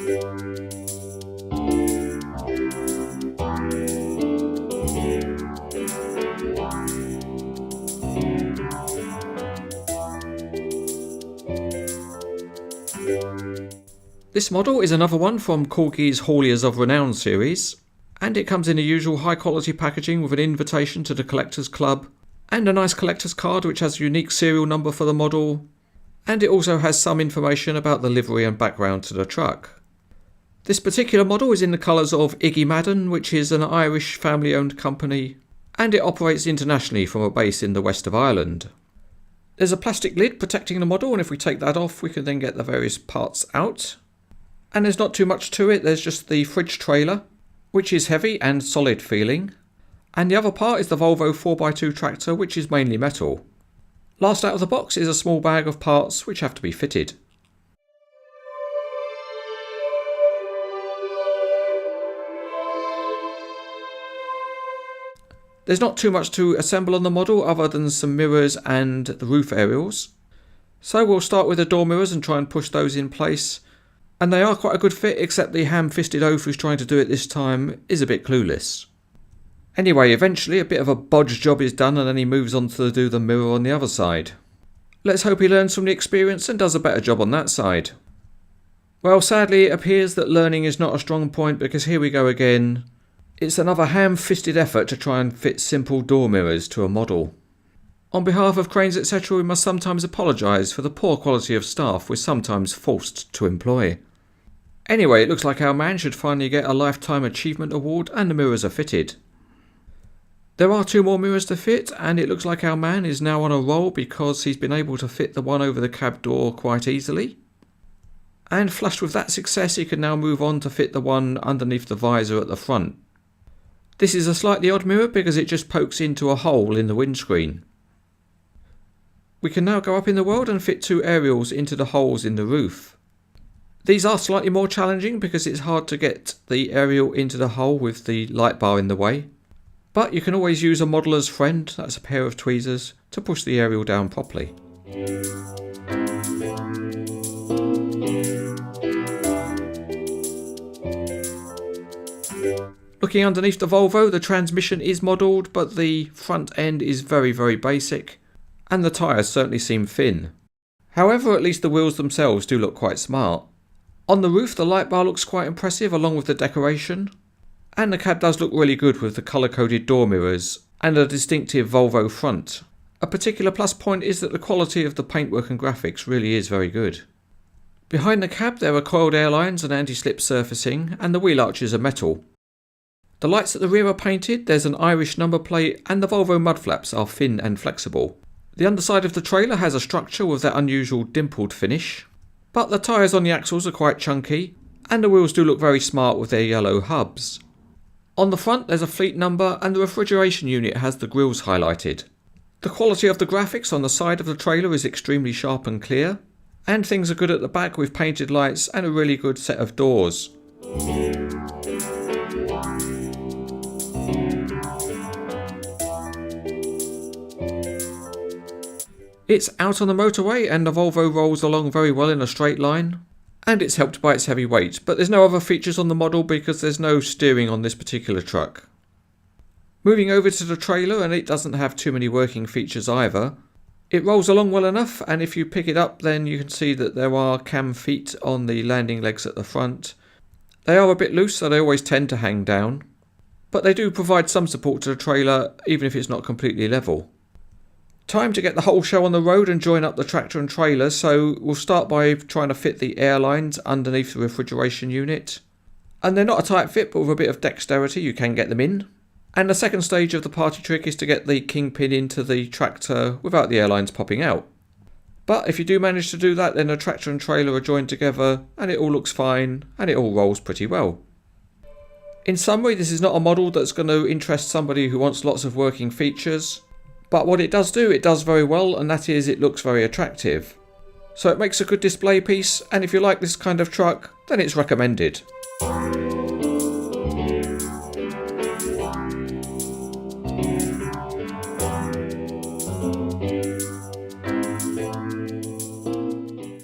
This model is another one from Corgi's Hauliers of Renown series, and it comes in the usual high quality packaging with an invitation to the Collectors Club and a nice collector's card which has a unique serial number for the model, and it also has some information about the livery and background to the truck. This particular model is in the colours of Iggy Madden, which is an Irish family owned company, and it operates internationally from a base in the west of Ireland. There's a plastic lid protecting the model, and if we take that off we can then get the various parts out. And there's not too much to it, there's just the fridge trailer, which is heavy and solid feeling. And the other part is the Volvo 4x2 tractor, which is mainly metal. Last out of the box is a small bag of parts which have to be fitted. There's not too much to assemble on the model other than some mirrors and the roof aerials. So we'll start with the door mirrors and try and push those in place. And they are quite a good fit, except the ham-fisted oaf who's trying to do it this time is a bit clueless. Anyway, eventually a bit of a bodge job is done and then he moves on to do the mirror on the other side. Let's hope he learns from the experience and does a better job on that side. Well, sadly it appears that learning is not a strong point, because here we go again. It's another ham-fisted effort to try and fit simple door mirrors to a model. On behalf of Cranes Etc, we must sometimes apologise for the poor quality of staff we're sometimes forced to employ. Anyway, it looks like our man should finally get a Lifetime Achievement Award and the mirrors are fitted. There are 2 more mirrors to fit, and it looks like our man is now on a roll because he's been able to fit the one over the cab door quite easily. And flushed with that success, he can now move on to fit the one underneath the visor at the front. This is a slightly odd mirror because it just pokes into a hole in the windscreen. We can now go up in the world and fit 2 aerials into the holes in the roof. These are slightly more challenging because it's hard to get the aerial into the hole with the light bar in the way. But you can always use a modeller's friend, that's a pair of tweezers, to push the aerial down properly. Looking underneath the Volvo, the transmission is modelled, but the front end is very, very basic, and the tyres certainly seem thin. However, at least the wheels themselves do look quite smart. On the roof, the light bar looks quite impressive along with the decoration, and the cab does look really good with the colour-coded door mirrors and a distinctive Volvo front. A particular plus point is that the quality of the paintwork and graphics really is very good. Behind the cab there are coiled air lines and anti-slip surfacing, and the wheel arches are metal. The lights at the rear are painted, there's an Irish number plate, and the Volvo mud flaps are thin and flexible. The underside of the trailer has a structure with that unusual dimpled finish, but the tyres on the axles are quite chunky, and the wheels do look very smart with their yellow hubs. On the front there's a fleet number, and the refrigeration unit has the grills highlighted. The quality of the graphics on the side of the trailer is extremely sharp and clear, and things are good at the back with painted lights and a really good set of doors. It's out on the motorway and the Volvo rolls along very well in a straight line, and it's helped by its heavy weight, but there's no other features on the model because there's no steering on this particular truck. Moving over to the trailer, and it doesn't have too many working features either. It rolls along well enough, and if you pick it up then you can see that there are cam feet on the landing legs at the front. They are a bit loose, so they always tend to hang down, but they do provide some support to the trailer even if it's not completely level. Time to get the whole show on the road and join up the tractor and trailer, so we'll start by trying to fit the air lines underneath the refrigeration unit. And they're not a tight fit, but with a bit of dexterity you can get them in. And the second stage of the party trick is to get the kingpin into the tractor without the air lines popping out. But if you do manage to do that, then the tractor and trailer are joined together and it all looks fine and it all rolls pretty well. In summary, this is not a model that's going to interest somebody who wants lots of working features. But what it does do, it does very well, and that is it looks very attractive. So it makes a good display piece, and if you like this kind of truck, then it's recommended.